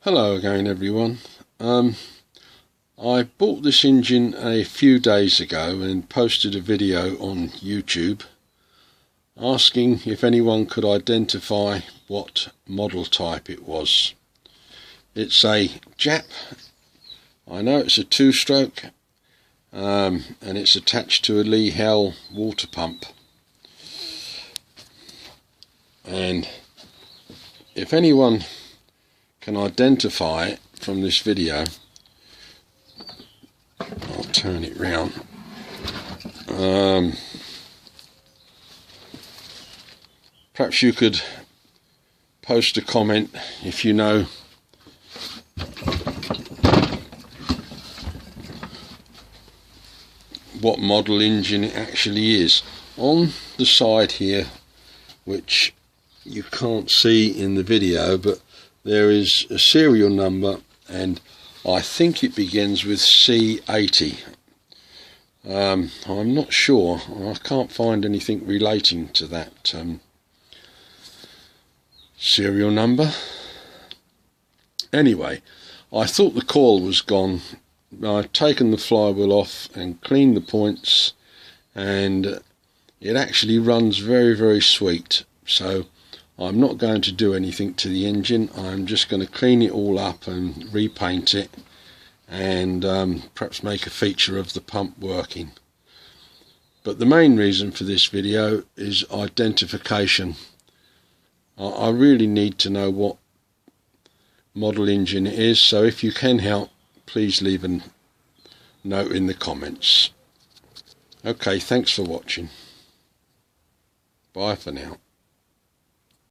Hello again everyone. I bought this engine a few days ago and posted a video on YouTube asking if anyone could identify what model type it was. It's a JAP. I know it's a two-stroke and it's attached to a Lee Hell water pump, and if anyone can identify it from this video, I'll turn it round. Perhaps you could post a comment if you know what model engine it actually is. On the side here, which you can't see in the video, but there is a serial number, and I think it begins with C80. I'm not sure. I can't find anything relating to that serial number. Anyway, I thought the coil was gone. I'd taken the flywheel off and cleaned the points, and it actually runs very, very sweet. So I'm not going to do anything to the engine. I'm just going to clean it all up and repaint it, and perhaps make a feature of the pump working. But the main reason for this video is identification. I really need to know what model engine it is, so if you can help, please leave a note in the comments. Okay, thanks for watching. Bye for now.